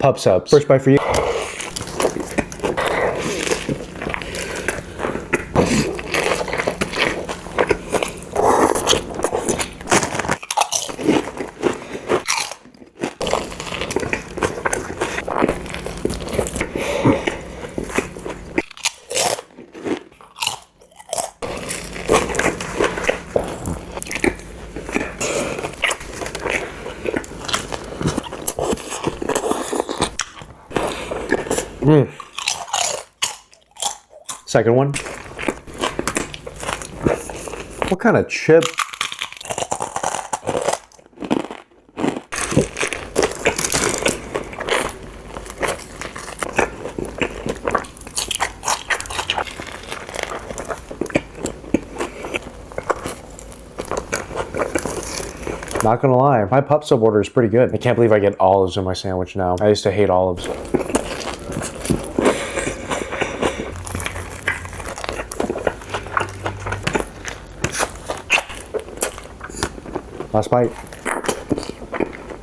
Pub subs. First bite for you. Second one. What kind of chip? Not gonna lie, my pup sub order is pretty good. I can't believe I get olives in my sandwich now. I used to hate olives. Last bite.